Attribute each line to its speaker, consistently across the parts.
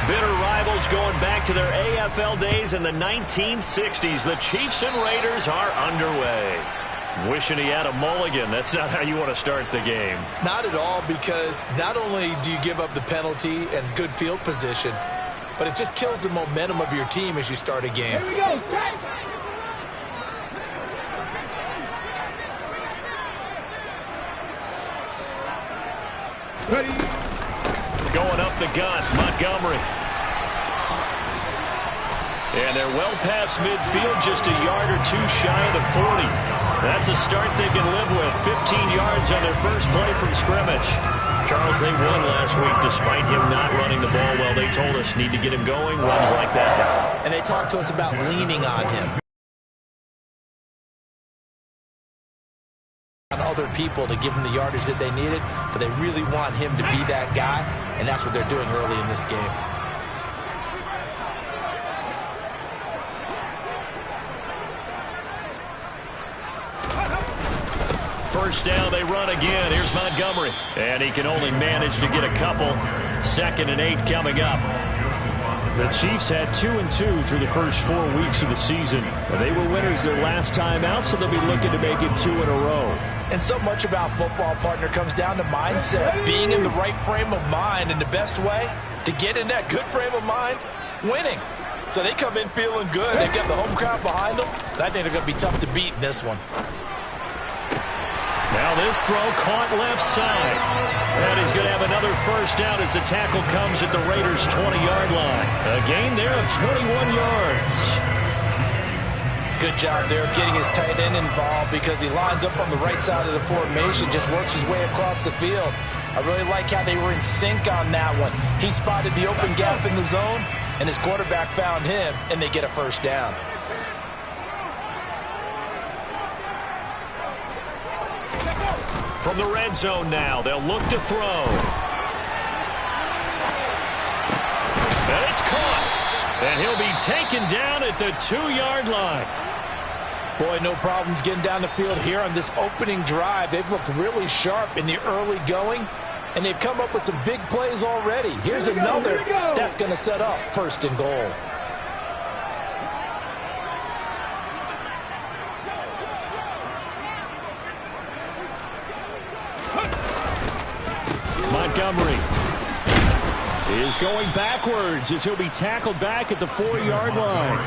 Speaker 1: Bitter rivals going back to their AFL days in the 1960s. The Chiefs and Raiders are underway. Wishing he had a mulligan. That's not how you want to start the game.
Speaker 2: Not at all, because not only do you give up the penalty and good field position, but it just kills the momentum of your team as you start a game.
Speaker 3: Here we go.
Speaker 1: Ready. Going up the gun, Montgomery. And they're well past midfield, just a yard or two shy of the 40. That's a start they can live with. 15 yards on their first play from scrimmage. Charles, they won last week despite him not running the ball well. They told us need to get him going, runs like that.
Speaker 2: And they talked to us about leaning on him. On other people to give him the yardage that they needed, but they really want him to be that guy, and that's what they're doing early in this game.
Speaker 1: First down, they run again. Here's Montgomery. And he can only manage to get a couple. 2nd and 8 coming up.
Speaker 4: The Chiefs had 2-2 through the first 4 weeks of the season. They were winners their last time out, so they'll be looking to make it 2 in a row.
Speaker 2: And so much about football, partner, comes down to mindset. Being in the right frame of mind, and the best way to get in that good frame of mind, winning. So they come in feeling good. They've got the home crowd behind them. And I think they're going to be tough to beat in this one.
Speaker 1: Now this throw caught left side. And he's going to have another first down as the tackle comes at the Raiders' 20-yard line. A gain there of 21 yards.
Speaker 2: Good job there of getting his tight end involved, because he lines up on the right side of the formation, just works his way across the field. I really like how they were in sync on that one. He spotted the open gap in the zone, and his quarterback found him, and they get a first down.
Speaker 1: From the red zone now, they'll look to throw. And it's caught. And he'll be taken down at the 2-yard line.
Speaker 2: Boy, no problems getting down the field here on this opening drive. They've looked really sharp in the early going, and they've come up with some big plays already. Here's another that's going to set up 1st and goal.
Speaker 1: Montgomery is going backwards as he'll be tackled back at the 4-yard line.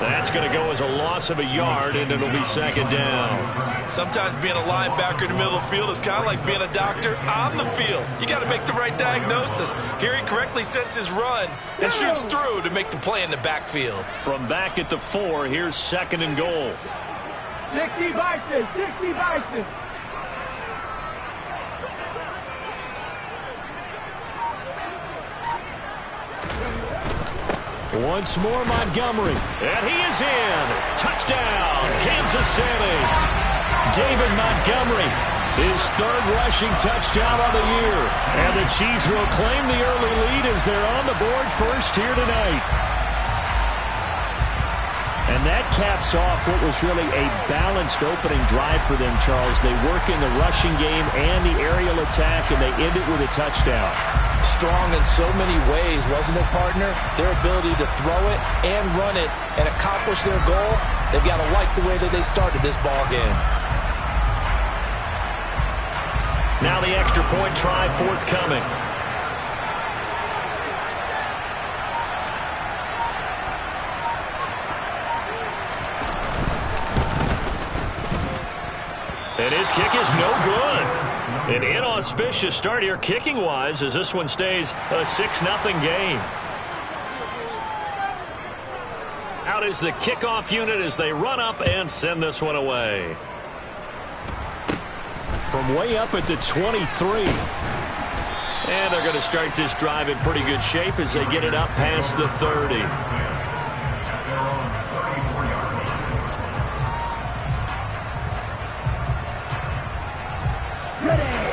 Speaker 1: That's going to go as a loss of a yard, and it'll be 2nd down.
Speaker 2: Sometimes being a linebacker in the middle of the field is kind of like being a doctor on the field. You got to make the right diagnosis. Here he correctly sets his run and shoots through to make the play in the backfield.
Speaker 1: From back at the 4, here's 2nd and goal.
Speaker 3: 60 Bison, 60 Bison.
Speaker 1: Once more, Montgomery. And he is in. Touchdown, Kansas City. David Montgomery, his 3rd rushing touchdown of the year. And the Chiefs will claim the early lead as they're on the board first here tonight.
Speaker 4: And that caps off what was really a balanced opening drive for them, Charles. They work in the rushing game and the aerial attack, and they end it with a touchdown.
Speaker 2: Strong in so many ways, wasn't it, partner? Their ability to throw it and run it and accomplish their goal, they've got to like the way that they started this ball game.
Speaker 1: Now the extra point try forthcoming. And his kick is no good. An inauspicious start here kicking-wise as this one stays a 6-0 game. Out is the kickoff unit as they run up and send this one away. From way up at the 23. And they're going to start this drive in pretty good shape as they get it up past the 30.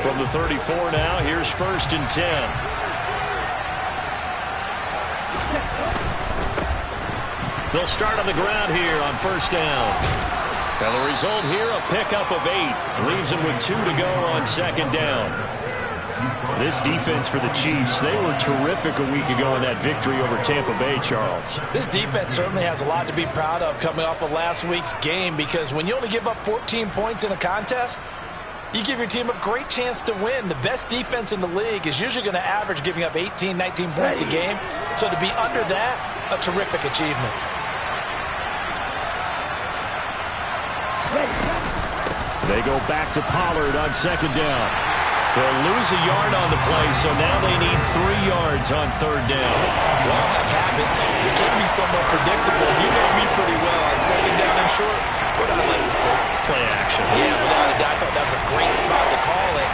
Speaker 1: From the 34 now, here's 1st and 10. They'll start on the ground here on 1st down. And the result here, a pickup of 8. Leaves them with 2 to go on 2nd down.
Speaker 4: This defense for the Chiefs, they were terrific a week ago in that victory over Tampa Bay, Charles.
Speaker 2: This defense certainly has a lot to be proud of coming off of last week's game, because when you only give up 14 points in a contest, you give your team a great chance to win. The best defense in the league is usually going to average giving up 18, 19 points a game. So to be under that, a terrific achievement.
Speaker 4: They go back to Pollard on second down. They'll lose a yard on the play, so now they need 3 yards on third down.
Speaker 2: We all have habits. They can be somewhat predictable. You know me pretty well on second down and short. What I like to say?
Speaker 1: Play action.
Speaker 2: Yeah, without a doubt. I thought that was a great spot to call it.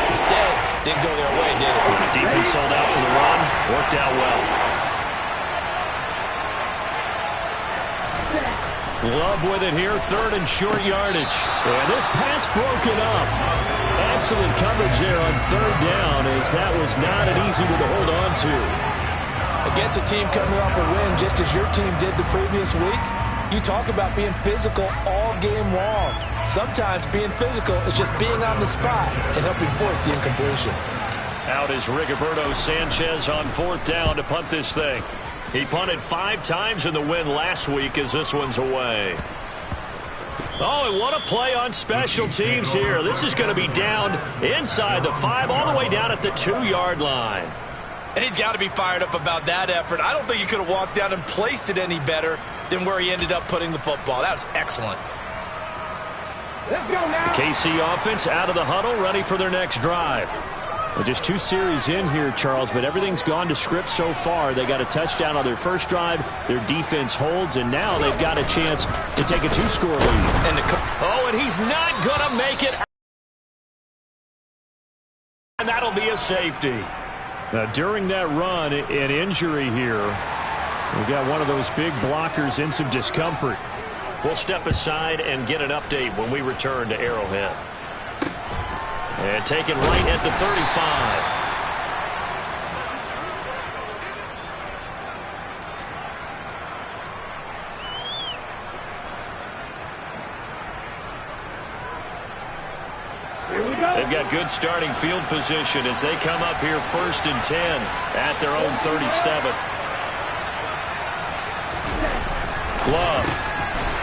Speaker 2: Instead, didn't go their way, did it?
Speaker 1: The defense sold out for the run. Worked out well.
Speaker 4: Love with it here, third and short yardage. And this pass broken up. Excellent coverage there on third down, as that was not an easy one to hold on to.
Speaker 2: Against a team coming off a win, just as your team did the previous week, you talk about being physical all game long. Sometimes being physical is just being on the spot and helping force the incompletion.
Speaker 1: Out is Rigoberto Sanchez on fourth down to punt this thing. He punted 5 times in the win last week as this one's away. Oh, and what a play on special teams here. This is going to be down inside the 5, all the way down at the 2-yard line.
Speaker 2: And he's got to be fired up about that effort. I don't think he could have walked down and placed it any better than where he ended up putting the football. That was excellent.
Speaker 3: Let's go now.
Speaker 4: KC offense out of the huddle, ready for their next drive. Well, just 2 series in here, Charles, but everything's gone to script so far. They got a touchdown on their first drive. Their defense holds, and now they've got a chance to take a 2-score lead.
Speaker 1: And he's not going to make it. And that'll be a safety.
Speaker 4: Now, during that run, an injury here. We've got one of those big blockers in some discomfort.
Speaker 1: We'll step aside and get an update when we return to Arrowhead. And taken right at the 35. They've got good starting field position as they come up here 1st and 10 at their own 37. Love.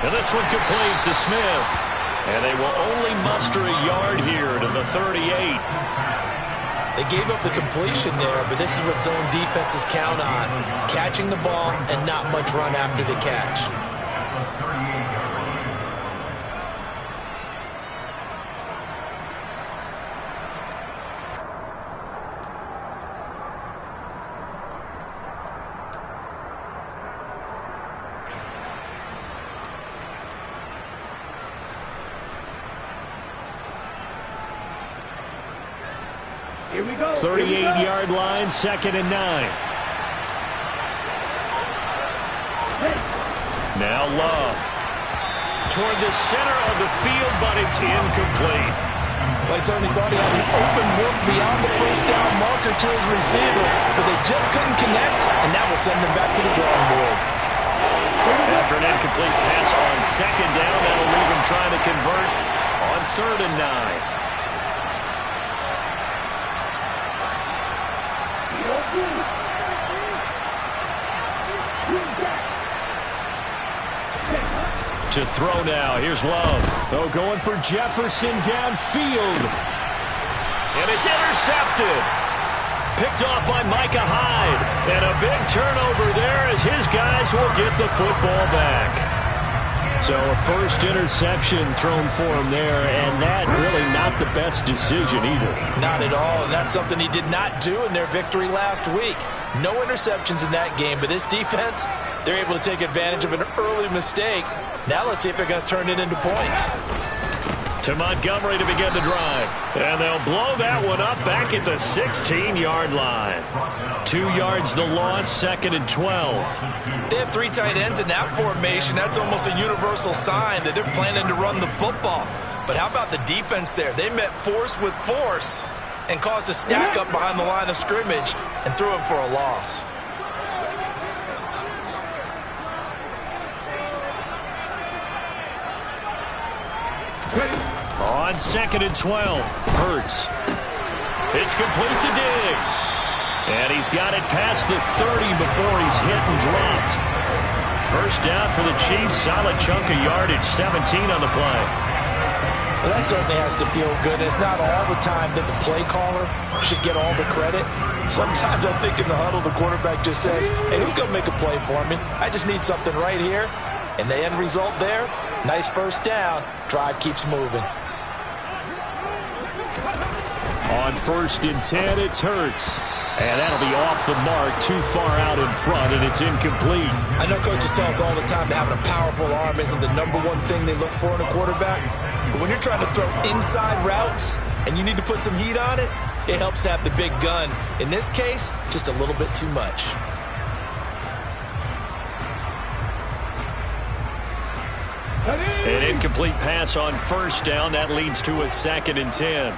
Speaker 1: And this one complete to Smith. And they will only muster a yard here to the 38.
Speaker 2: They gave up the completion there, but this is what zone defenses count on. Catching the ball and not much run after the catch.
Speaker 3: Here we go.
Speaker 4: 38-yard line, 2nd and 9.
Speaker 1: Now Love. Toward the center of the field, but it's incomplete.
Speaker 2: Well, I certainly thought he had an open look beyond the first down marker to his receiver, but they just couldn't connect, and that will send them back to the drawing board.
Speaker 1: After an incomplete pass on 2nd down, that'll leave him trying to convert on 3rd and 9.
Speaker 4: To throw now. Here's Love. Oh, going for Jefferson downfield.
Speaker 1: And it's intercepted. Picked off by Micah Hyde. And a big turnover there as his guys will get the football back.
Speaker 4: So a first interception thrown for him there, and that really not the best decision either.
Speaker 2: Not at all, and that's something he did not do in their victory last week. No interceptions in that game, but this defense, they're able to take advantage of an early mistake. Now let's see if they're going to turn it into points.
Speaker 1: To Montgomery to begin the drive. And they'll blow that one up back at the 16-yard line. 2 yards the loss, 2nd and 12.
Speaker 2: They have 3 tight ends in that formation. That's almost a universal sign that they're planning to run the football. But how about the defense there? They met force with force and caused a stack up behind the line of scrimmage and threw him for a loss.
Speaker 4: On 2nd and 12, Hurts.
Speaker 1: It's complete to Diggs. And he's got it past the 30 before he's hit and dropped. First down for the Chiefs. Solid chunk of yardage, 17 on the play.
Speaker 2: Well, that certainly has to feel good. It's not all the time that the play caller should get all the credit. Sometimes I think in the huddle, the quarterback just says, hey, who's going to make a play for me? I just need something right here. And the end result there, nice first down. Drive keeps moving.
Speaker 4: On 1st and 10, it's Hurts. And that'll be off the mark, too far out in front, and it's incomplete.
Speaker 5: I know coaches tell us all the time that having a powerful arm isn't the #1 thing they look for in a quarterback. But when you're trying to throw inside routes and you need to put some heat on it, it helps to have the big gun. In this case, just a little bit too much.
Speaker 1: An incomplete pass on 1st down. That leads to a 2nd and 10.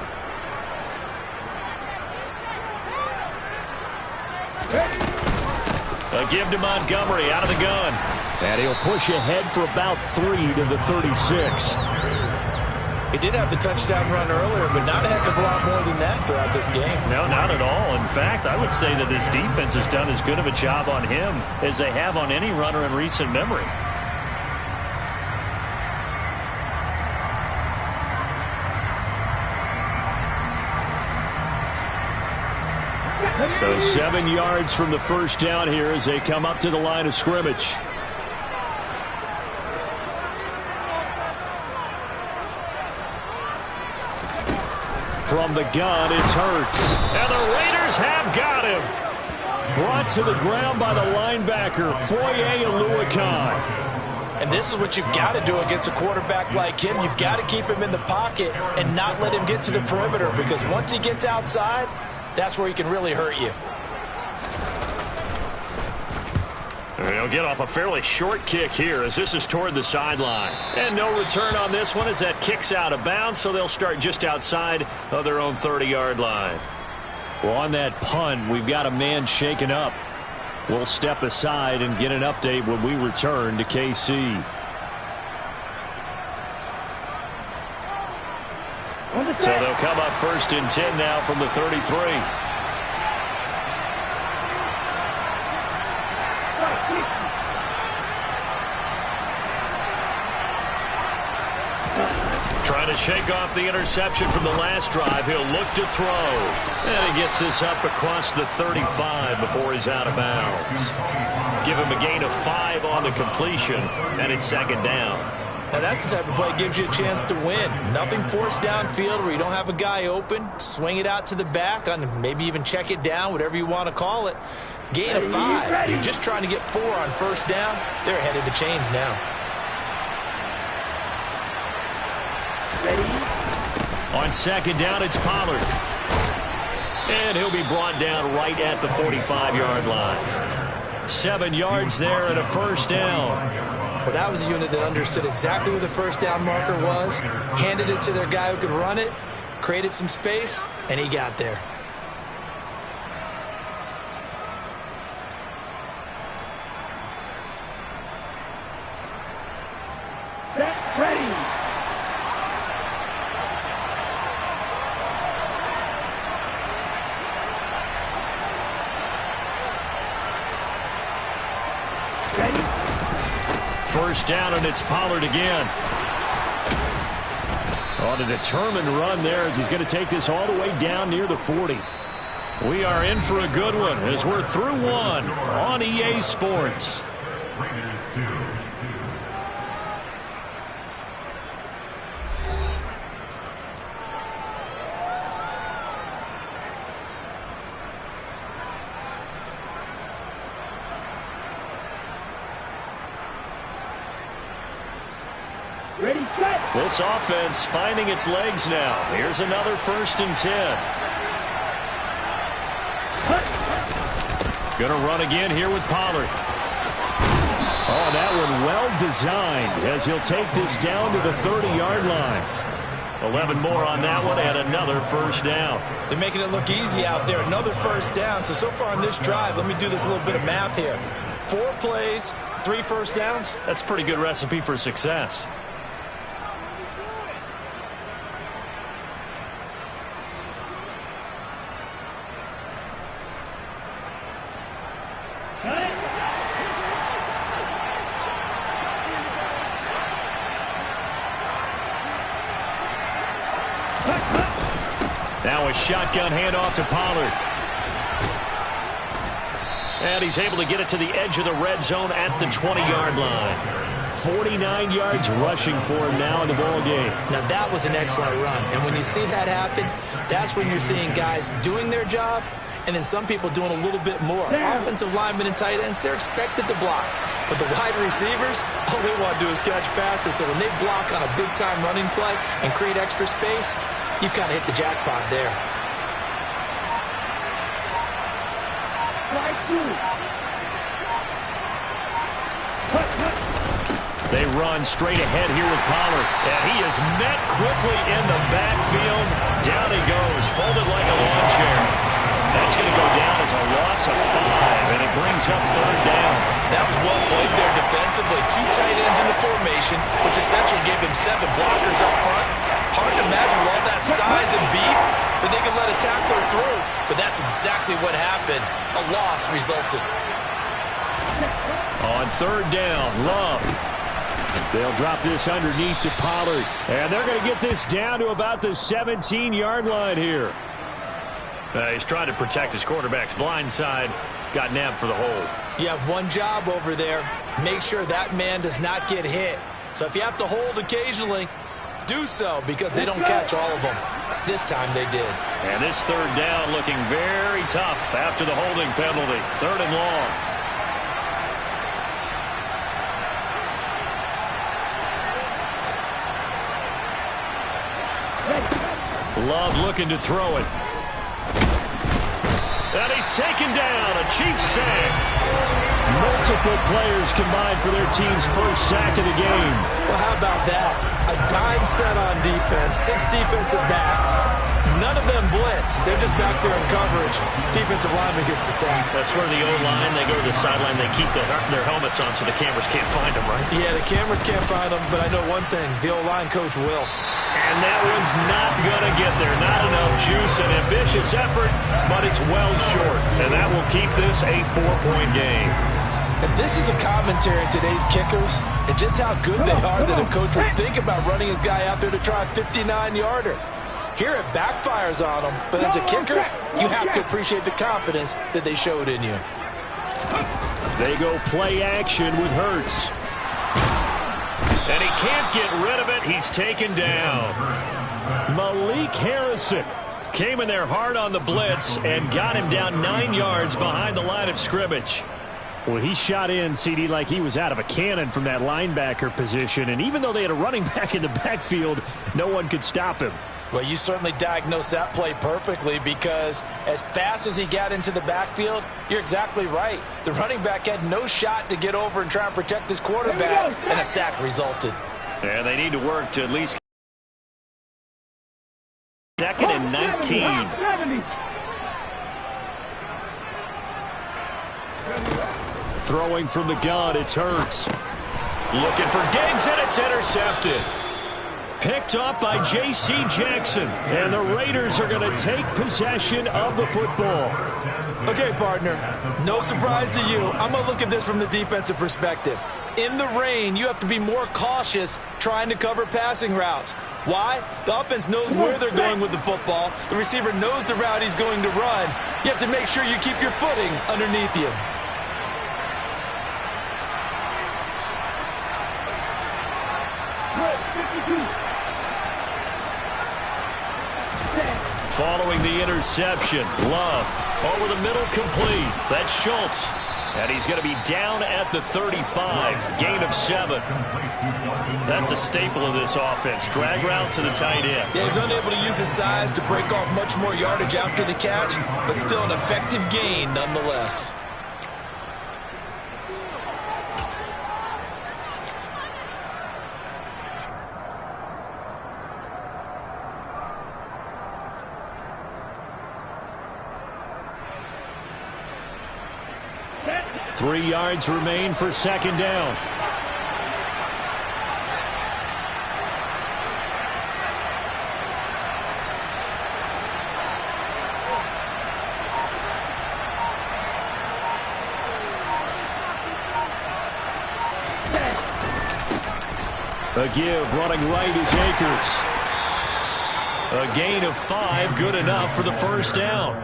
Speaker 1: A give to Montgomery out of the gun.
Speaker 4: And he'll push ahead for about 3 to the 36.
Speaker 5: He did have the touchdown run earlier, but not a heck of a lot more than that throughout this game.
Speaker 1: No, not at all. In fact, I would say that this defense has done as good of a job on him as they have on any runner in recent memory.
Speaker 4: So 7 yards from the first down here as they come up to the line of scrimmage. From the gun, it's Hurts.
Speaker 1: And the Raiders have got him.
Speaker 4: Brought to the ground by the linebacker, Foye Oluokun.
Speaker 2: And this is what you've got to do against a quarterback like him. You've got to keep him in the pocket and not let him get to the perimeter, because once he gets outside, that's where he can really hurt you.
Speaker 1: He'll get off a fairly short kick here as this is toward the sideline. And no return on this one as that kick's out of bounds, so they'll start just outside of their own 30-yard line.
Speaker 4: Well, on that punt, we've got a man shaken up. We'll step aside and get an update when we return to KC.
Speaker 1: So they'll come up 1st and 10 now from the 33. Trying to shake off the interception from the last drive. He'll look to throw. And he gets this up across the 35 before he's out of bounds. Give him a gain of 5 on the completion, and it's 2nd down.
Speaker 5: Now that's the type of play that gives you a chance to win. Nothing forced downfield where you don't have a guy open. Swing it out to the back, on maybe even check it down, whatever you want to call it. Gain of 5. You're just trying to get 4 on 1st down. They're ahead of the chains now.
Speaker 1: On 2nd down, it's Pollard. And he'll be brought down right at the 45-yard line. 7 yards there and a 1st down.
Speaker 5: Well, that was a unit that understood exactly where the 1st down marker was, handed it to their guy who could run it, created some space, and he got there.
Speaker 3: Set, ready.
Speaker 1: First down, and it's Pollard again.
Speaker 4: On a determined run there as he's going to take this all the way down near the 40.
Speaker 1: We are in for a good one as we're through one on EA Sports.
Speaker 3: Ready, set.
Speaker 1: This offense finding its legs now. Here's another 1st and 10. Going to run again here with Pollard.
Speaker 4: Oh, that one well designed as he'll take this down to the 30-yard line.
Speaker 1: 11 more on that one and another 1st down.
Speaker 5: They're making it look easy out there. Another 1st down. So far on this drive, let me do this little bit of math here. 4 plays, 3 1st downs.
Speaker 1: That's a pretty good recipe for success.
Speaker 4: shotgun handoff to Pollard. And he's able to get it to the edge of the red zone at the 20-yard line. 49 yards rushing for him now in the ball game.
Speaker 2: Now, that was an excellent run. And when you see that happen, that's when you're seeing guys doing their job and then some people doing a little bit more. Offensive linemen and tight ends, they're expected to block. But the wide receivers, all they want to do is catch passes. So when they block on a big-time running play and create extra space, you've kind of hit the jackpot there.
Speaker 4: They run straight ahead here with Pollard. And he is met quickly in the backfield. Down he goes, folded like a lawn chair. That's going to go down as a loss of 5, and it brings up third down.
Speaker 5: That was well played there defensively. 2 tight ends in the formation, which essentially gave him 7 blockers up front. Hard to imagine with all that size and beef that they could let a tackler through. But that's exactly what happened. A loss resulted.
Speaker 4: On third down, Love. They'll drop this underneath to Pollard. And they're going to get this down to about the 17-yard line here. He's trying to protect his quarterback's blind side. Got nabbed for the hold.
Speaker 2: You have one job over there. Make sure that man does not get hit. So if you have to hold occasionally, do so because they don't catch all of them. This time they did.
Speaker 4: And this third down looking very tough after the holding penalty. Third and long. Love looking to throw it. And he's taken down. A Chiefs sack. Multiple players combined for their team's first sack of the game.
Speaker 2: Well, how about that? A dime set on defense. 6 defensive backs. None of them blitz. They're just back there in coverage. Defensive lineman gets the sack.
Speaker 4: That's where the O-line, they go to the sideline, they keep their helmets on so the cameras can't find them, right?
Speaker 2: Yeah, the cameras can't find them, but I know one thing. The O-line coach will.
Speaker 4: And that one's not going to get there. Not enough juice. An ambitious effort, but it's well short. And that will keep this a 4-point game.
Speaker 2: And this is a commentary on today's kickers and just how good they are that a coach would think about running his guy out there to try a 59-yarder. Here it backfires on him, but as a kicker, you have to appreciate the confidence that they showed in you.
Speaker 4: They go play action with Hurts. And he can't get rid of it. He's taken down. Malik Harrison came in there hard on the blitz and got him down 9 yards behind the line of scrimmage. Well, he shot in, CD, like he was out of a cannon from that linebacker position. And even though they had a running back in the backfield, no one could stop him.
Speaker 2: Well, you certainly diagnosed that play perfectly because as fast as he got into the backfield, you're exactly right. The running back had no shot to get over and try and protect his quarterback, and a sack resulted.
Speaker 4: And they need to work to at least second and 19. Throwing from the gun, it's Hurts. Looking for Diggs, and it's intercepted. Picked up by J.C. Jackson. And the Raiders are going to take possession of the football.
Speaker 2: Okay, partner, no surprise to you. I'm going to look at this from the defensive perspective. In the rain, you have to be more cautious trying to cover passing routes. Why? The offense knows where they're going with the football. The receiver knows the route he's going to run. You have to make sure you keep your footing underneath you.
Speaker 4: Following the interception, Love over the middle, complete. That's Schultz. And he's going to be down at the 35. Gain of 7. That's a staple of this offense. Drag route to the tight end.
Speaker 2: Yeah, he's unable to use his size to break off much more yardage after the catch, but still an effective gain nonetheless.
Speaker 4: Three yards remain for second down. A give, running right is Akers.
Speaker 1: A gain of 5, good enough for the first down.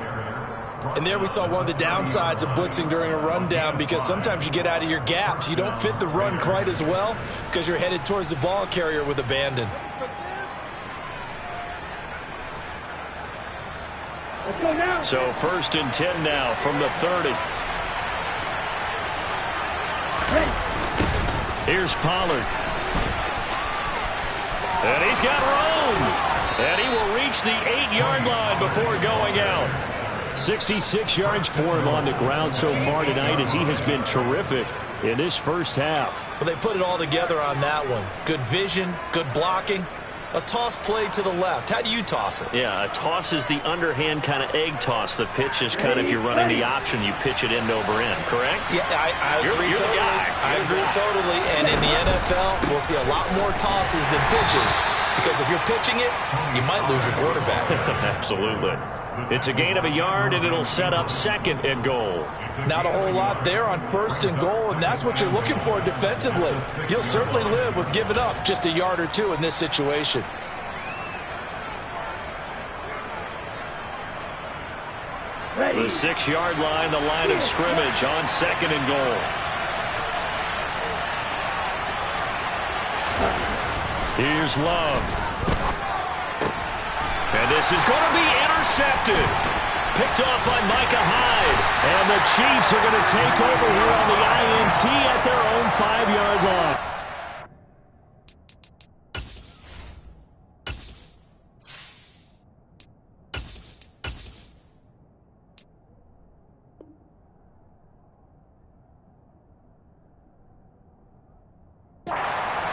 Speaker 5: And there we saw one of the downsides of blitzing during a rundown, because sometimes you get out of your gaps. You don't fit the run quite as well because you're headed towards the ball carrier with abandon.
Speaker 3: Let's go now.
Speaker 1: So 1st and 10 now from the 30. Here's Pollard. And he's got room. And he will reach the 8-yard line before going out. 66 yards for him on the ground so far tonight, as he has been terrific in this first half.
Speaker 5: Well, they put it all together on that one. Good vision, good blocking. A toss play to the left. How do you toss it?
Speaker 1: Yeah, a toss is the underhand kind of egg toss. The pitch is kind of, if you're running the option, you pitch it end over end, correct?
Speaker 5: Yeah, I agree
Speaker 1: You're
Speaker 5: totally.
Speaker 1: the guy.
Speaker 5: I agree totally. And in the NFL, we'll see a lot more tosses than pitches, because if you're pitching it, you might lose your quarterback.
Speaker 1: Absolutely. It's a gain of 1 yard, and it'll set up 2nd and goal.
Speaker 5: Not a whole lot there on 1st and goal, and that's what you're looking for defensively. You'll certainly live with giving up just 1 yard or 2 in this situation.
Speaker 1: The 6-yard line, the line of scrimmage on 2nd and goal. Here's Love. And this is going to be intercepted. Picked off by Micah Hyde. And the Chiefs are going to take over here on the INT at their own 5-yard line.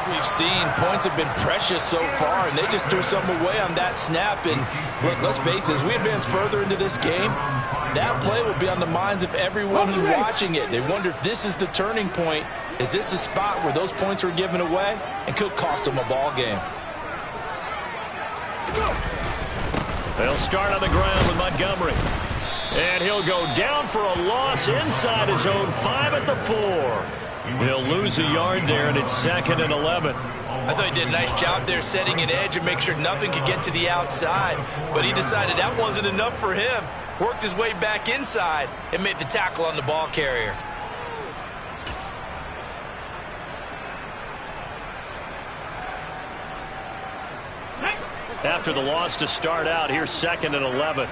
Speaker 5: We've seen points have been precious so far, and they just threw something away on that snap. And look, let's face it, as we advance further into this game, that play will be on the minds of everyone who's watching it. They wonder if this is the turning point. Is this the spot where those points were given away and could cost them a ball game?
Speaker 1: They'll start on the ground with Montgomery. And he'll go down for a loss inside his own 5 at the 4. He'll lose 1 yard there, and it's 2nd and 11.
Speaker 5: I thought he did a nice job there setting an edge and make sure nothing could get to the outside. But he decided that wasn't enough for him. Worked his way back inside and made the tackle on the ball carrier.
Speaker 1: After the loss to start out, here's 2nd and 11.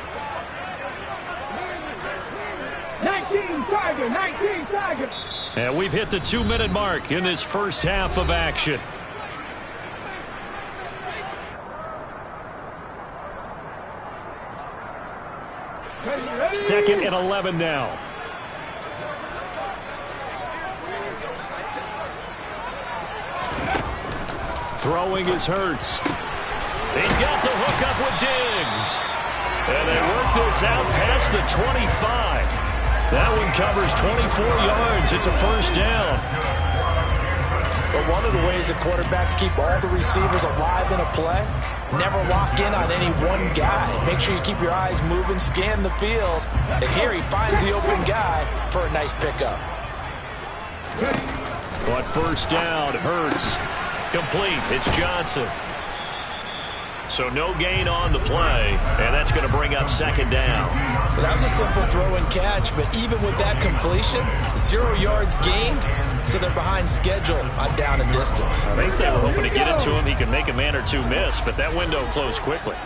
Speaker 3: 19 Tiger, 19 Tiger.
Speaker 1: And we've hit the 2-minute mark in this first half of action.
Speaker 3: Ready.
Speaker 1: 2nd and 11 now. Throwing is Hurts. He's got the hook up with Diggs. And they work this out past the 25. That one covers 24 yards. It's a first down.
Speaker 2: But one of the ways that quarterbacks keep all the receivers alive in a play, never lock in on any one guy. Make sure you keep your eyes moving, scan the field. And here he finds the open guy for a nice pickup.
Speaker 1: But first down, Hurts. Complete. It's Johnson. So no gain on the play, and that's going to bring up 2nd down.
Speaker 5: Well, that was a simple throw and catch, but even with that completion, 0 yards gained, so they're behind schedule on down and distance.
Speaker 1: I think they were hoping to get it to him. He could make a man or two miss, but that window closed quickly.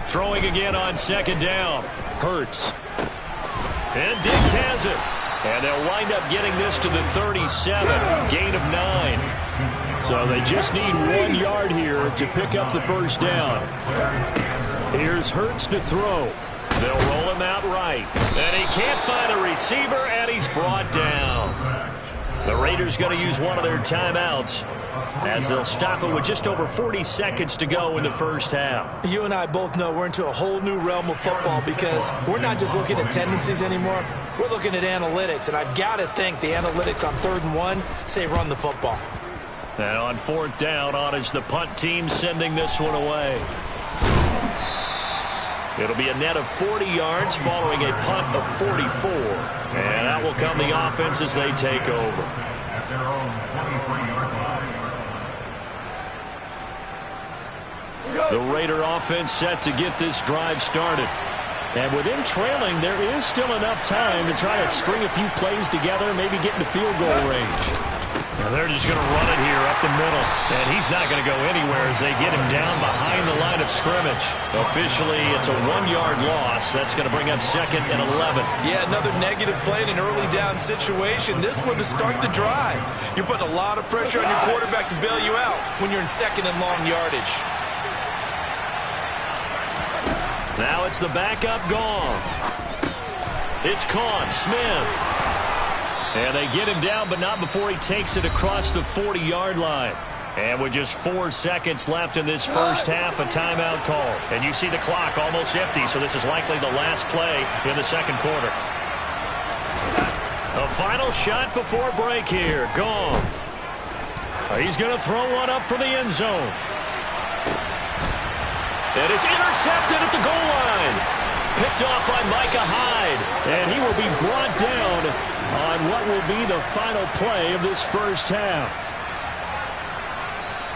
Speaker 1: Throwing again on 2nd down. Hurts. And Diggs has it. And they'll wind up getting this to the 37. Gain of 9. So they just need 1 yard here to pick up the first down. Here's Hurts to throw. They'll roll him out right. And he can't find a receiver, and he's brought down. The Raiders going to use one of their timeouts as they'll stop it with just over 40 seconds to go in the first half.
Speaker 5: You and I both know we're into a whole new realm of football, because we're not just looking at tendencies anymore. We're looking at analytics, and I've got to think the analytics on 3rd and 1 say run the football.
Speaker 1: And on 4th down, on is the punt team sending this one away. It'll be a net of 40 yards following a punt of 44. And that will come the offense as they take over.
Speaker 4: The Raider offense set to get this drive started. And with him trailing, there is still enough time to try to string a few plays together, maybe get into field goal range. Now they're just going to run it here up the middle. And he's not going to go anywhere as they get him down behind the line of scrimmage. Officially, it's a 1-yard loss. That's going to bring up 2nd and 11.
Speaker 5: Yeah, another negative play in an early down situation. This one to start the drive. You're putting a lot of pressure on your quarterback to bail you out when you're in 2nd and long yardage.
Speaker 4: Now it's the backup Goff. It's caught. Smith. And they get him down, but not before he takes it across the 40-yard line. And with just 4 seconds left in this first half, a timeout call. And you see the clock almost empty, so this is likely the last play in the second quarter. A final shot before break here. Goff. He's going to throw one up from the end zone. And it's intercepted at the goal line. Picked off by Micah Hyde. And he will be brought down on what will be the final play of this first half.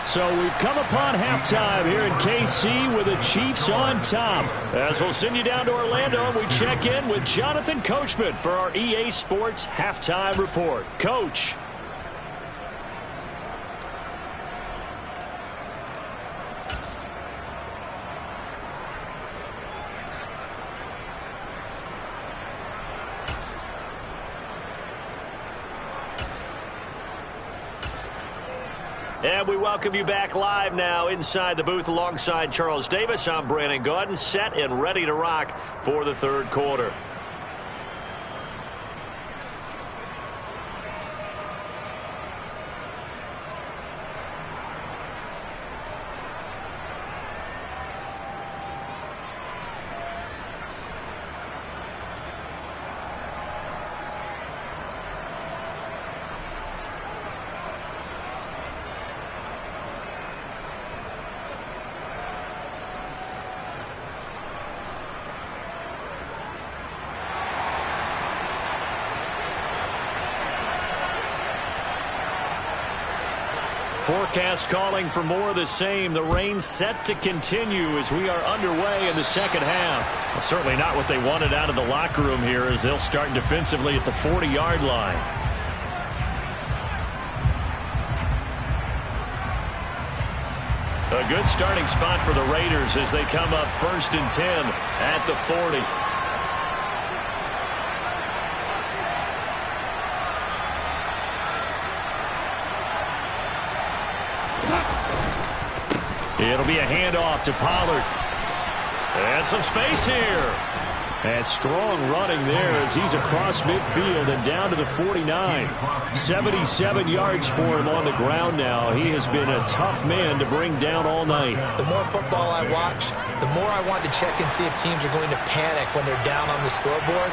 Speaker 4: So we've come upon halftime here in KC with the Chiefs on top. As we'll send you down to Orlando, and we check in with Jonathan Coachman for our EA Sports Halftime Report. Coach. And we welcome you back live now inside the booth alongside Charles Davis. I'm Brandon Gaudin, set and ready to rock for the third quarter. Forecast calling for more of the same. The rain set to continue as we are underway in the second half. Well, certainly not what they wanted out of the locker room here as they'll start defensively at the 40-yard line. A good starting spot for the Raiders as they come up 1st and 10 at the 40. It'll be a handoff to Pollard. And some space here. And strong running there as he's across midfield and down to the 49. 77 yards for him on the ground now. He has been a tough man to bring down all night.
Speaker 2: The more football I watch, the more I want to check and see if teams are going to panic when they're down on the scoreboard.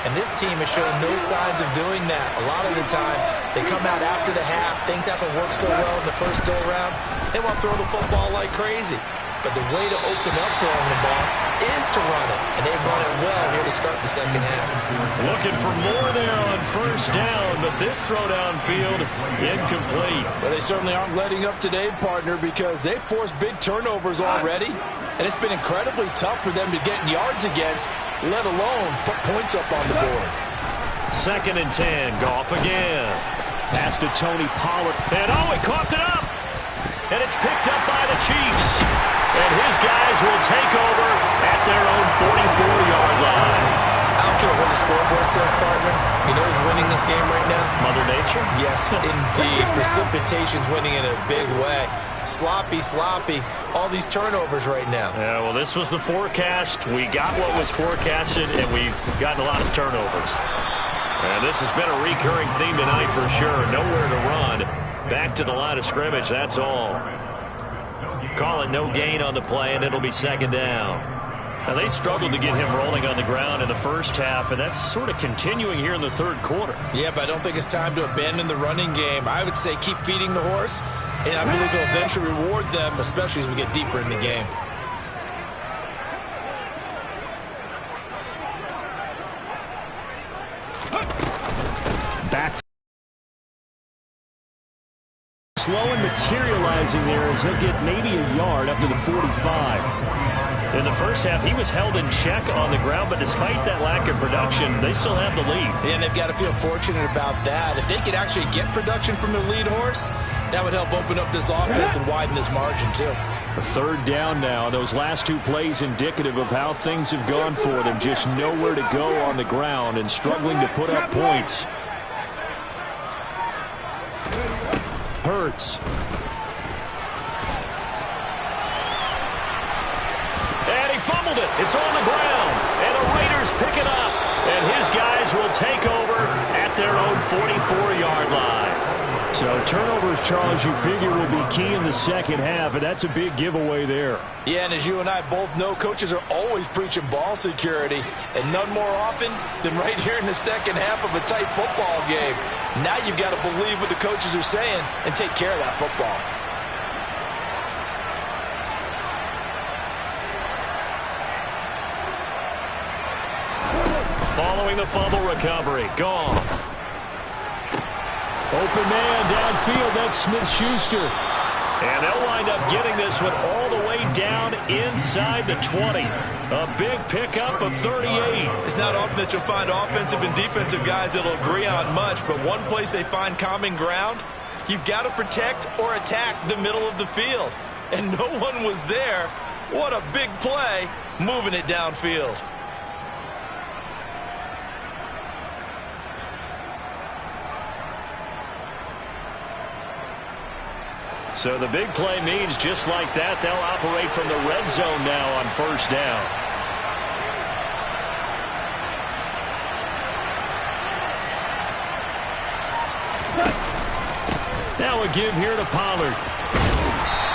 Speaker 2: And this team has shown no signs of doing that. A lot of the time, they come out after the half. Things haven't worked so well in the first go-around. They want to throw the football like crazy. But the way to open up throwing the ball is to run it. And they've run it well here to start the second half.
Speaker 4: Looking for more there on first down, but this throw downfield incomplete.
Speaker 2: Well, they certainly aren't letting up today, partner, because they've forced big turnovers already. And it's been incredibly tough for them to get yards against, let alone put points up on the board.
Speaker 4: 2nd and 10, Goff again. Pass to Tony Pollard. And oh, he coughed it up. And it's picked up by the Chiefs. And his guys will take over at their own 44-yard line.
Speaker 2: I don't care what the scoreboard says, partner. You know who's winning this game right now?
Speaker 4: Mother Nature?
Speaker 2: Yes, indeed. Precipitation's winning in a big way. Sloppy, sloppy. All these turnovers right now.
Speaker 4: Yeah, well, this was the forecast. We got what was forecasted, and we've gotten a lot of turnovers. And this has been a recurring theme tonight for sure. Nowhere to run. Back to the line of scrimmage, that's all. Call it no gain on the play, and it'll be 2nd down. Now, they struggled to get him rolling on the ground in the first half, and that's sort of continuing here in the third quarter.
Speaker 5: Yeah, but I don't think it's time to abandon the running game. I would say keep feeding the horse, and I believe it'll eventually reward them, especially as we get deeper in the game.
Speaker 4: Back. Slow and materialize stabilizing there as he'll get maybe a yard up to the 45. In the first half, he was held in check on the ground, but despite that lack of production, they still have the lead.
Speaker 2: And they've got to feel fortunate about that. If they could actually get production from their lead horse, that would help open up this offense and widen this margin too.
Speaker 4: A third down now. Those last two plays indicative of how things have gone for them. Just nowhere to go on the ground and struggling to put up points. Hurts.
Speaker 1: And he fumbled it. It's on the ground. And the Raiders pick it up. And his guys will take over at their own 44-yard line.
Speaker 4: So turnovers, Charles, you figure will be key in the second half, and that's a big giveaway there.
Speaker 2: Yeah, and as you and I both know, coaches are always preaching ball security, and none more often than right here in the second half of a tight football game. Now you've got to believe what the coaches are saying and take care of that football.
Speaker 1: Following the fumble recovery, Goff.
Speaker 4: Open man downfield, that's Smith-Schuster.
Speaker 1: And they'll wind up getting this one all the way down inside the 20. A big pickup of 38.
Speaker 5: It's not often that you'll find offensive and defensive guys that'll agree on much, but one place they find common ground, you've got to protect or attack the middle of the field. And no one was there. What a big play, moving it downfield.
Speaker 1: So the big play means just like that, they'll operate from the red zone now on first down. Now a give here to Pollard.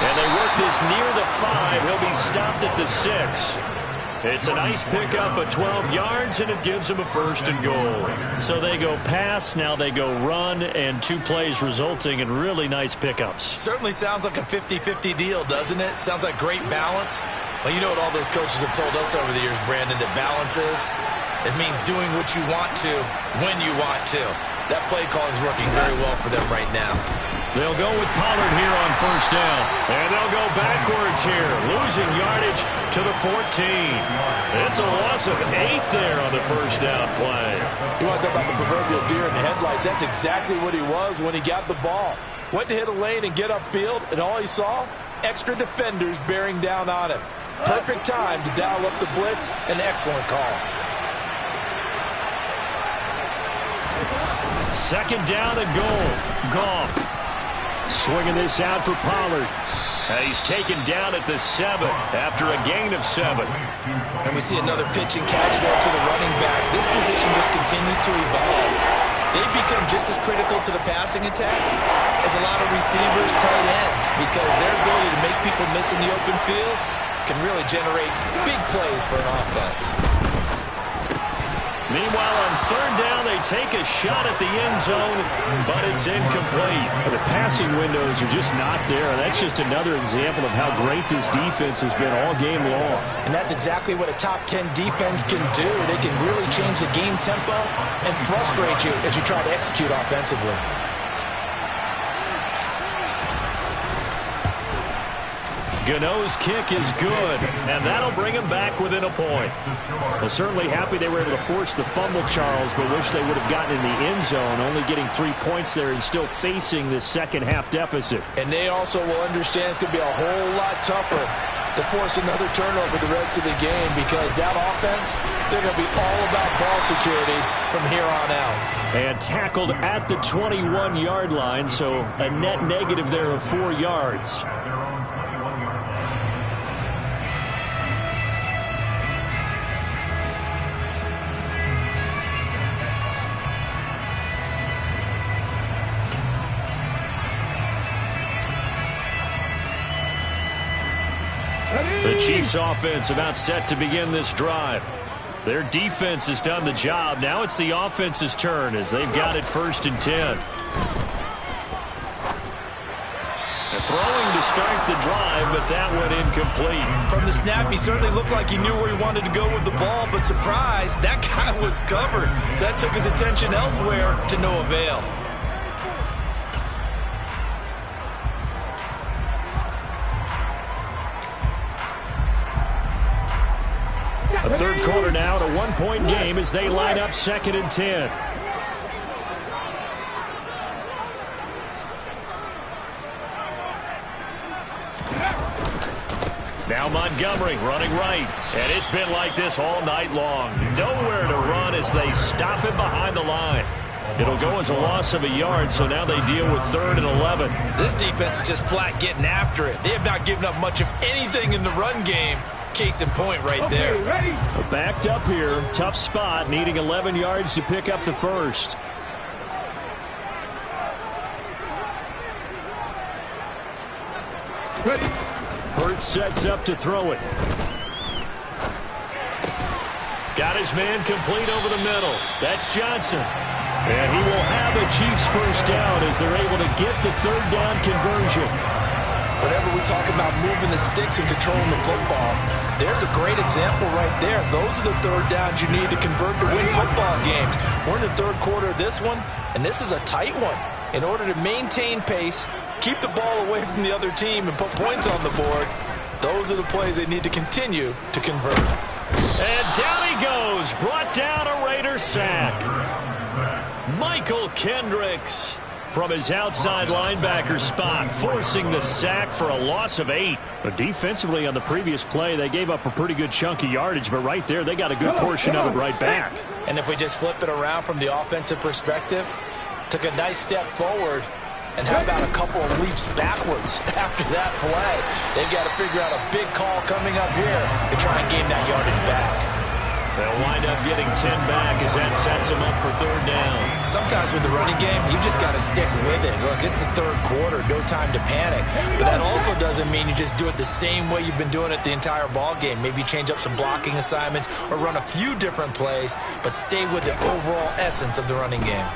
Speaker 1: And they work this near the 5. He'll be stopped at the 6. It's a nice pickup of 12 yards, and it gives them a 1st and goal. So they go pass, now they go run, and 2 plays resulting in really nice pickups.
Speaker 5: Certainly sounds like a 50-50 deal, doesn't it? Sounds like great balance. Well, you know what all those coaches have told us over the years, Brandon, that balance is? It means doing what you want to, when you want to. That play calling is working very well for them right now.
Speaker 1: They'll go with Pollard here on first down. And they'll go backwards here, losing yardage to the 14. It's a loss of 8 there on the first down play.
Speaker 2: You want to talk about the proverbial deer in the headlights? That's exactly what he was when he got the ball. Went to hit a lane and get upfield, and all he saw, extra defenders bearing down on him. Perfect time to dial up the blitz. An excellent call.
Speaker 1: Second down and goal. Goff swinging this out for Pollard. He's taken down at the 7 after a gain of 7.
Speaker 2: And we see another pitch and catch there to the running back. This position just continues to evolve. They become just as critical to the passing attack as a lot of receivers, tight ends, because their ability to make people miss in the open field can really generate big plays for an offense.
Speaker 1: Meanwhile, on third down, they take a shot at the end zone, but it's incomplete.
Speaker 4: The passing windows are just not there. That's just another example of how great this defense has been all game long.
Speaker 2: And that's exactly what a top 10 defense can do. They can really change the game tempo and frustrate you as you try to execute offensively.
Speaker 1: Gano's kick is good, and that'll bring him back within a point.
Speaker 4: Well, certainly happy they were able to force the fumble, Charles, but wish they would have gotten in the end zone, only getting 3 points there and still facing this second half deficit.
Speaker 2: And they also will understand it's going to be a whole lot tougher to force another turnover the rest of the game, because that offense, they're going to be all about ball security from here on out.
Speaker 4: And tackled at the 21-yard line, so a net negative there of 4 yards.
Speaker 1: The Chiefs offense about set to begin this drive. Their defense has done the job. Now it's the offense's turn as they've got it 1st and 10. They're throwing to start the drive, but that went incomplete.
Speaker 5: From the snap, he certainly looked like he knew where he wanted to go with the ball, but surprise, that guy was covered. So that took his attention elsewhere to no avail.
Speaker 4: third quarter now, at a one-point game as they line up 2nd and 10. Now Montgomery running right. And it's been like this all night long. Nowhere to run as they stop him behind the line. It'll go as a loss of a yard, so now they deal with 3rd and 11.
Speaker 5: This defense is just flat getting after it. They have not given up much of anything in the run game. Case in point right there.
Speaker 3: Ready?
Speaker 4: Backed up here. Tough spot, needing 11 yards to pick up the first.
Speaker 3: Ready?
Speaker 4: Hurts sets up to throw it. Got his man complete over the middle. That's Johnson. And he will have the Chiefs first down as they're able to get the 3rd down conversion.
Speaker 2: Whenever we talk about moving the sticks and controlling the football, there's a great example right there. Those are the 3rd downs you need to convert to win football games. We're in the 3rd quarter of this one, and this is a tight one. In order to maintain pace, keep the ball away from the other team, and put points on the board, those are the plays they need to continue to convert.
Speaker 4: And down he goes. Brought down a Raider sack. Michael Kendricks from his outside linebacker spot, forcing the sack for a loss of 8. But defensively on the previous play, they gave up a pretty good chunk of yardage, but right there they got a good portion of it right back.
Speaker 2: And if we just flip it around from the offensive perspective, took a nice step forward, and how about a couple of leaps backwards after that play? They've got to figure out a big call coming up here to try and gain that yardage back.
Speaker 4: They'll wind up getting 10 back as that sets them up for 3rd down.
Speaker 5: Sometimes with the running game, you've just got to stick with it. Look, it's the 3rd quarter, no time to panic. But that also doesn't mean you just do it the same way you've been doing it the entire ball game. Maybe change up some blocking assignments or run a few different plays, but stay with the overall essence of the running game.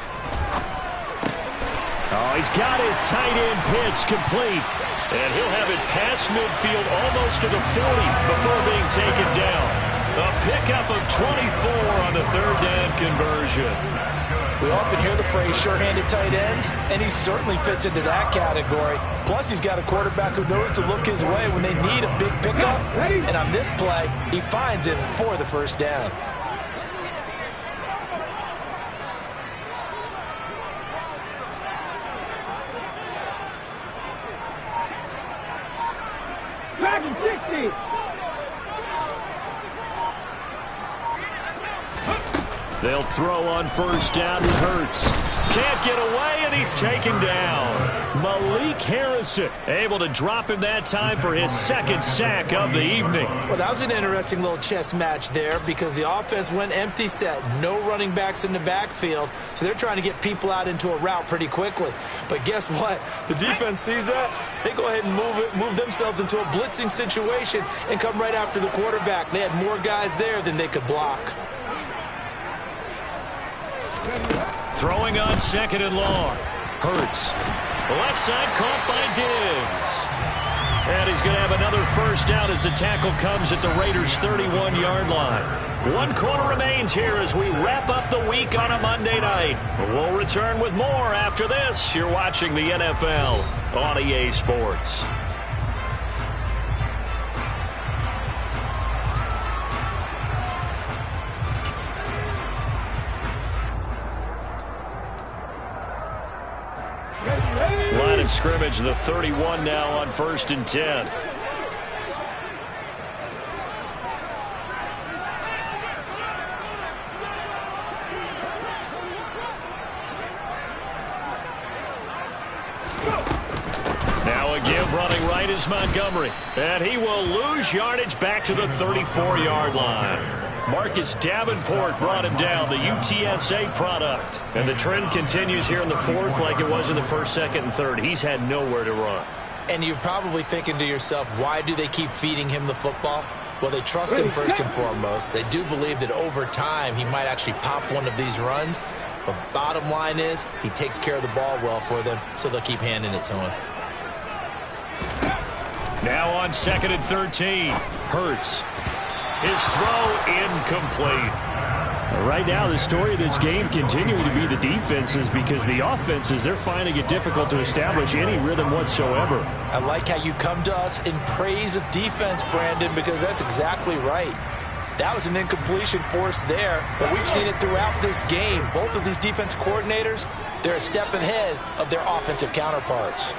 Speaker 4: Oh, he's got his tight end pitch complete. And he'll have it past midfield almost to the 40 before being taken down. A pickup of 24 on the 3rd down conversion.
Speaker 2: We often hear the phrase sure-handed tight ends, and he certainly fits into that category. Plus, he's got a quarterback who knows to look his way when they need a big pickup. And on this play, he finds him for the first down.
Speaker 3: Back in 60.
Speaker 4: They'll throw on 1st down to Hurts. Can't get away, and he's taken down. Malik Harrison able to drop him that time for his 2nd sack of the evening.
Speaker 5: Well, that was an interesting little chess match there because the offense went empty set. No running backs in the backfield, so they're trying to get people out into a route pretty quickly. But guess what? The defense sees that. They go ahead and move themselves into a blitzing situation and come right after the quarterback. They had more guys there than they could block.
Speaker 4: Throwing on 2nd and long. Hurts. Left side caught by Diggs. And he's going to have another first down as the tackle comes at the Raiders' 31-yard line. 1 quarter remains here as we wrap up the week on a Monday night. We'll return with more after this. You're watching the NFL on EA Sports. Line of scrimmage, the 31 now on 1st and 10. Now again running right is Montgomery. And he will lose yardage back to the 34-yard line. Marcus Davenport brought him down, the UTSA product. And the trend continues here in the 4th like it was in the 1st, 2nd, and 3rd. He's had nowhere to run.
Speaker 2: And you're probably thinking to yourself, why do they keep feeding him the football? Well, they trust him first and foremost. They do believe that over time he might actually pop one of these runs. But bottom line is he takes care of the ball well for them, so they'll keep handing it to him.
Speaker 4: Now on 2nd and 13. Hurts. His throw incomplete. Right now, the story of this game continuing to be the defenses because the offenses, they're finding it difficult to establish any rhythm whatsoever.
Speaker 2: I like how you come to us in praise of defense, Brandon, because that's exactly right. That was an incompletion forced there, but we've seen it throughout this game. Both of these defense coordinators, they're a step ahead of their offensive counterparts.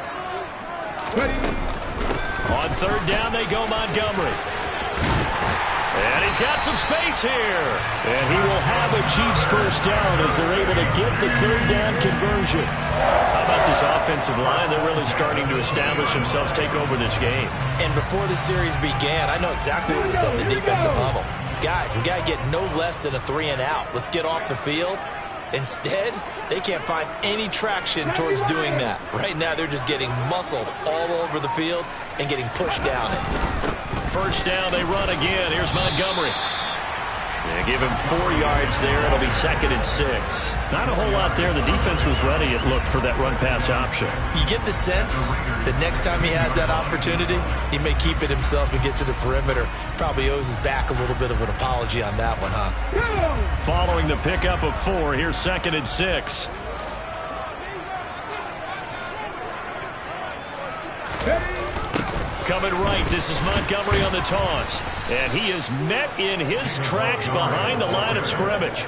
Speaker 4: On third down, they go Montgomery. And he's got some space here. And he will have a Chiefs first down as they're able to get the third down conversion. How about this offensive line? They're really starting to establish themselves, take over this game.
Speaker 2: And before the series began, I know exactly what we said in the defensive huddle. Guys, we got to get no less than a 3-and-out. Let's get off the field. Instead, they can't find any traction towards doing that. Right now, they're just getting muscled all over the field and getting pushed down it.
Speaker 4: First down, they run again. Here's Montgomery. They give him 4 yards there. It'll be 2nd and 6. Not a whole lot there. The defense was ready, it looked, for that run-pass option.
Speaker 2: You get the sense that next time he has that opportunity, he may keep it himself and get to the perimeter. Probably owes his back a little bit of an apology on that one, huh?
Speaker 4: Following the pickup of 4, here's 2nd and 6. Coming right, this is Montgomery on the toss. And he is met in his tracks behind the line of scrimmage.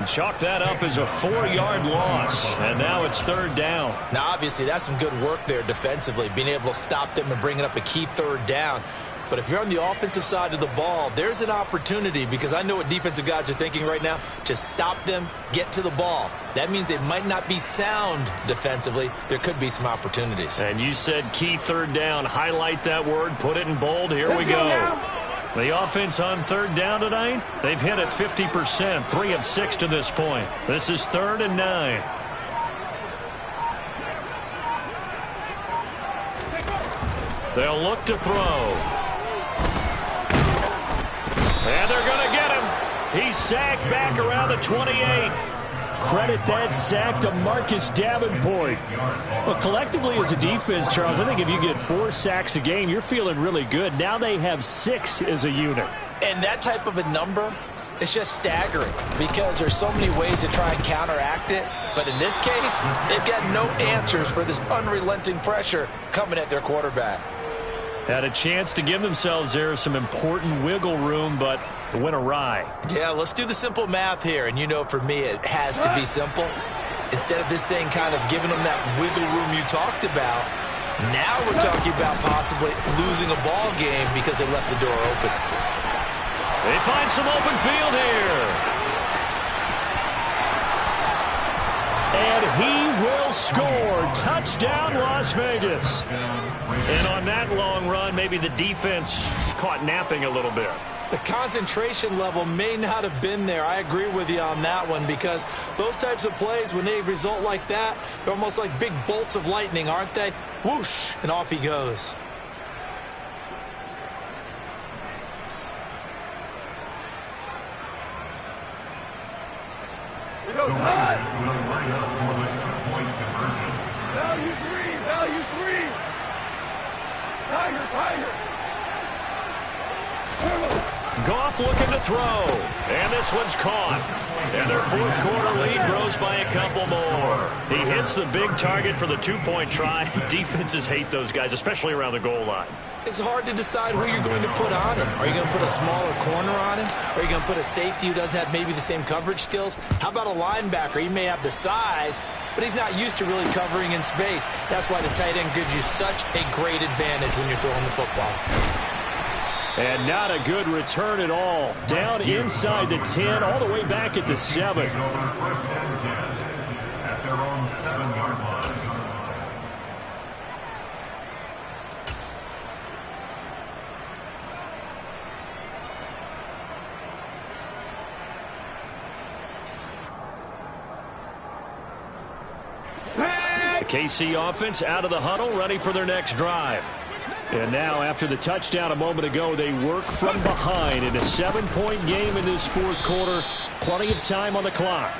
Speaker 4: Chalk that up as a 4-yard loss. And now it's third down.
Speaker 2: Now, obviously, that's some good work there defensively, being able to stop them and bringing up a key third down. But if you're on the offensive side of the ball, there's an opportunity, because I know what defensive guys are thinking right now. Just stop them, get to the ball. That means they might not be sound defensively. There could be some opportunities.
Speaker 4: And you said key third down. Highlight that word. Put it in bold. Here we go. The offense on third down tonight, they've hit it 50%, 3 of 6 to this point. This is 3rd and 9. They'll look to throw. And they're going to get him. He's sacked back around the 28. Credit that sack to Marcus Davenport. Well, collectively as a defense, Charles, I think if you get 4 sacks a game, you're feeling really good. Now they have 6 as a unit.
Speaker 2: And that type of a number, it's just staggering, because there's so many ways to try and counteract it. But in this case, they've got no answers for this unrelenting pressure coming at their quarterback.
Speaker 4: Had a chance to give themselves there some important wiggle room, but it went awry.
Speaker 2: Yeah, let's do the simple math here. And you know, for me, it has to be simple. Instead of this thing kind of giving them that wiggle room you talked about, now we're talking about possibly losing a ball game because they left the door open.
Speaker 4: They find some open field here. And he will score. Touchdown, Las Vegas. And on that long run, maybe the defense caught napping a little bit.
Speaker 2: The concentration level may not have been there. I agree with you on that one, because those types of plays, when they result like that, they're almost like big bolts of lightning, aren't they? Whoosh, and off he goes.
Speaker 3: Value 3, value 3. Tiger.
Speaker 4: Goff looking to throw. And this one's caught. And their 4th quarter lead grows by a couple more. He hits the big target for the 2-point try. Defenses hate those guys, especially around the goal line.
Speaker 2: It's hard to decide who you're going to put on him. Are you going to put a smaller corner on him? Are you going to put a safety who doesn't have maybe the same coverage skills? How about a linebacker? He may have the size, but he's not used to really covering in space. That's why the tight end gives you such a great advantage when you're throwing the football.
Speaker 4: And not a good return at all. Down inside the 10, all the way back at the 7. The KC offense out of the huddle, ready for their next drive. And now, after the touchdown a moment ago, they work from behind in a 7-point game in this 4th quarter. Plenty of time on the clock.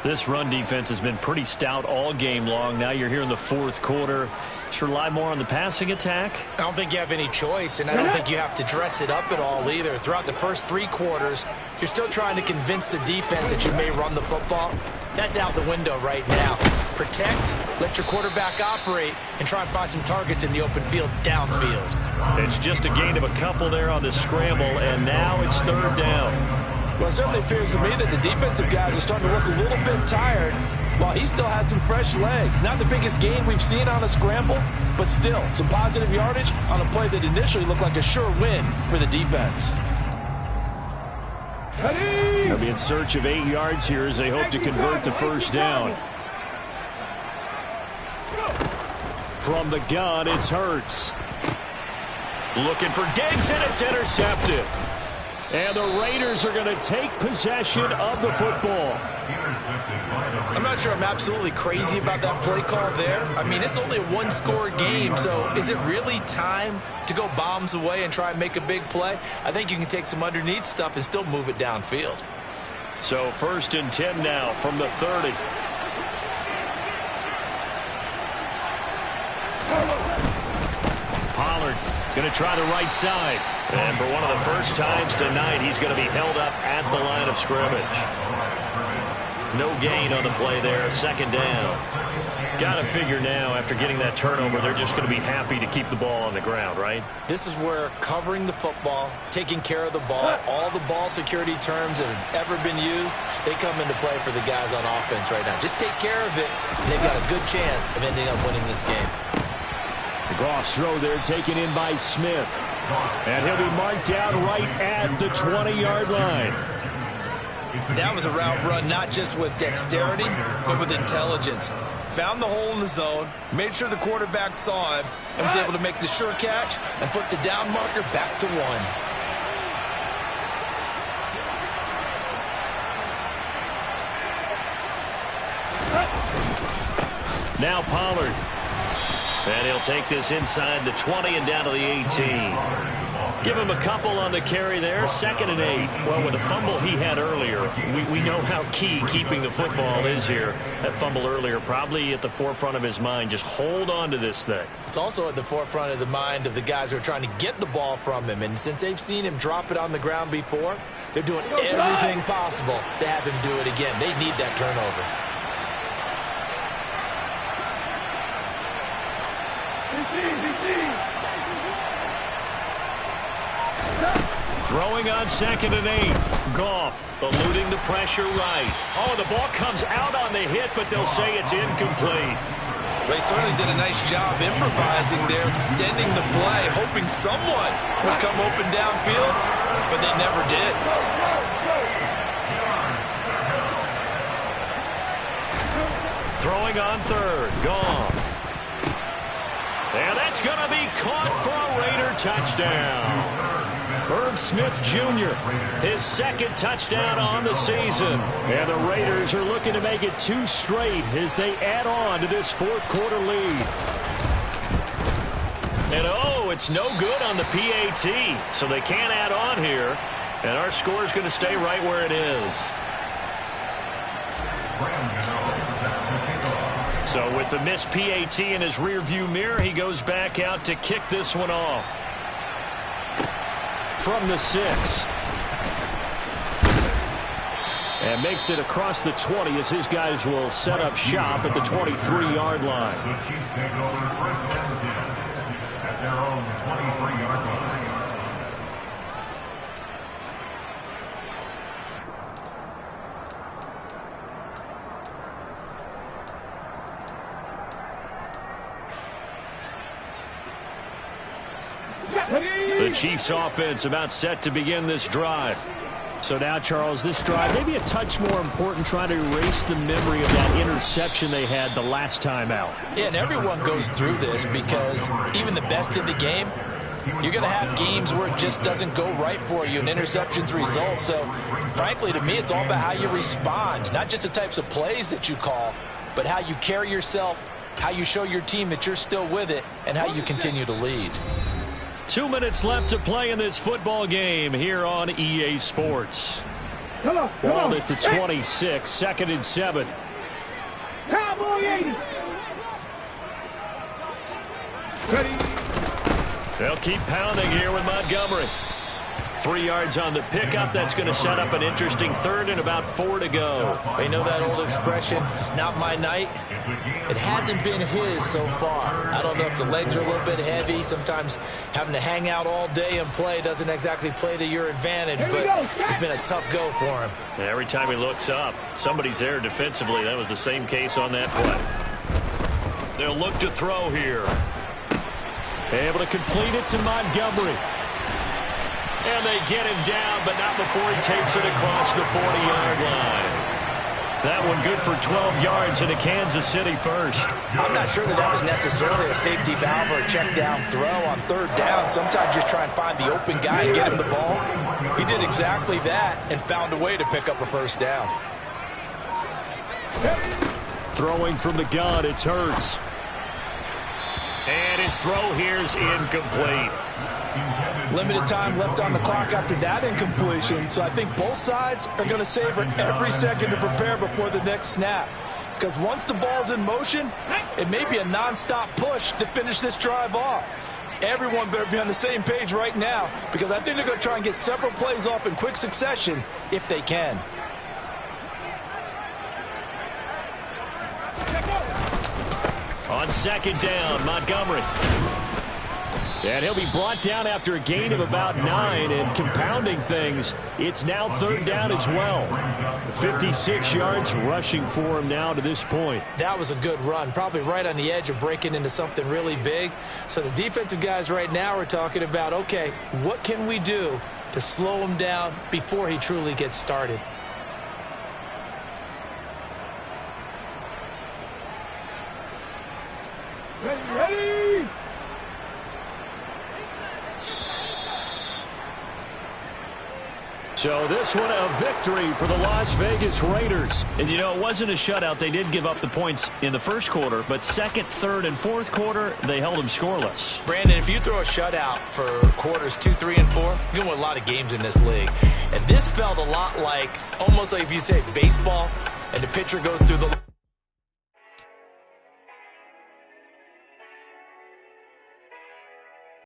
Speaker 4: This run defense has been pretty stout all game long. Now you're here in the 4th quarter. Should rely more on the passing attack?
Speaker 2: I don't think you have any choice, and I don't think you have to dress it up at all either. Throughout the first 3 quarters, you're still trying to convince the defense that you may run the football. That's out the window right now. Protect, let your quarterback operate, and try and find some targets in the open field downfield.
Speaker 4: It's just a gain of a couple there on the scramble, and now it's third down.
Speaker 2: Well, it certainly appears to me that the defensive guys are starting to look a little bit tired while he still has some fresh legs. Not the biggest gain we've seen on a scramble, but still some positive yardage on a play that initially looked like a sure win for the defense.
Speaker 4: They'll be in search of 8 yards here as they hope to convert the first down. From the gun, it's Hurts. Looking for Diggs, and it's intercepted. And the Raiders are going to take possession of the football.
Speaker 5: I'm not sure I'm absolutely crazy about that play call there. I mean, it's only a one-score game, so is it really time to go bombs away and try and make a big play? I think you can take some underneath stuff and still move it downfield.
Speaker 4: So 1st and 10 now from the 30. Pollard going to try the right side. And for one of the first times tonight, he's going to be held up at the line of scrimmage. No gain on the play there, 2nd down. Got to figure now, after getting that turnover, they're just going to be happy to keep the ball on the ground, right?
Speaker 5: This is where covering the football, taking care of the ball, all the ball security terms that have ever been used, they come into play for the guys on offense right now. Just take care of it, and they've got a good chance of ending up winning this game.
Speaker 4: The Goff's throw there taken in by Smith. And he'll be marked down right at the 20-yard line.
Speaker 5: That was a route run not just with dexterity, but with intelligence. Found the hole in the zone, made sure the quarterback saw him, and was able to make the sure catch and flip the down marker back to 1.
Speaker 4: Now Pollard. And he'll take this inside the 20 and down to the 18. Give him a couple on the carry there, 2nd and 8. Well, with the fumble he had earlier, we know how key keeping the football is here. That fumble earlier probably at the forefront of his mind. Just hold on to this thing.
Speaker 5: It's also at the forefront of the mind of the guys who are trying to get the ball from him. And since they've seen him drop it on the ground before, they're doing everything possible to have him do it again. They need that turnover.
Speaker 4: Throwing on 2nd and 8. Goff eluding the pressure right. Oh, the ball comes out on the hit, but they'll say it's incomplete.
Speaker 5: They certainly did a nice job improvising there, extending the play, hoping someone would come open downfield, but they never did.
Speaker 4: Throwing on 3rd. Goff. And that's going to be caught for a Raider touchdown. Irv Smith Jr., his 2nd touchdown on the season. And the Raiders are looking to make it 2 straight as they add on to this 4th quarter lead. And oh, it's no good on the PAT, so they can't add on here. And our score is going to stay right where it is. So with the missed PAT in his rearview mirror, he goes back out to kick this one off. From the 6. And makes it across the 20 as his guys will set up shop at the 23-yard line.
Speaker 6: At their own 23-yard line.
Speaker 4: The Chiefs offense about set to begin this drive. So now, Charles, this drive maybe a touch more important, trying to erase the memory of that interception they had the last time out.
Speaker 2: Yeah, and everyone goes through this because even the best in the game, you're going to have games where it just doesn't go right for you and interceptions result. So, frankly, to me, it's all about how you respond, not just the types of plays that you call, but how you carry yourself, how you show your team that you're still with it, and how you continue to lead.
Speaker 4: 2 minutes left to play in this football game here on EA Sports. Ball at the 26, 2nd and 7. They'll keep pounding here with Montgomery. 3 yards on the pickup. That's going to set up an interesting third and about 4 to go.
Speaker 2: You know that old expression, it's not my night? It hasn't been his so far. I don't know if the legs are a little bit heavy. Sometimes having to hang out all day and play doesn't exactly play to your advantage, but it's been a tough go for him.
Speaker 4: And every time he looks up, somebody's there defensively. That was the same case on that play. They'll look to throw here. Able to complete it to Montgomery. And they get him down, but not before he takes it across the 40-yard line. That one good for 12 yards into Kansas City first.
Speaker 2: I'm not sure that was necessarily a safety valve or a check down throw on third down. Sometimes just try and find the open guy and get him the ball. He did exactly that and found a way to pick up a first down.
Speaker 4: Throwing from the gun, it's Hurts. And his throw here is incomplete.
Speaker 2: Limited time left on the clock after that incompletion, so I think both sides are going to savor every second to prepare before the next snap. Because once the ball's in motion, it may be a non-stop push to finish this drive off. Everyone better be on the same page right now, because I think they're going to try and get several plays off in quick succession if they can.
Speaker 4: On second down, Montgomery. And he'll be brought down after a gain of about 9, and compounding things, it's now third down as well. 56 yards rushing for him now to this point.
Speaker 2: That was a good run, probably right on the edge of breaking into something really big. So the defensive guys right now are talking about, okay, what can we do to slow him down before he truly gets started?
Speaker 3: Ready!
Speaker 4: So this one a victory for the Las Vegas Raiders. And, you know, it wasn't a shutout. They did give up the points in the first quarter, but second, third, and fourth quarter, they held them scoreless.
Speaker 2: Brandon, if you throw a shutout for quarters 2, 3, and 4, you're going to win a lot of games in this league. And this felt a lot like, almost like if you say baseball, and the pitcher goes through the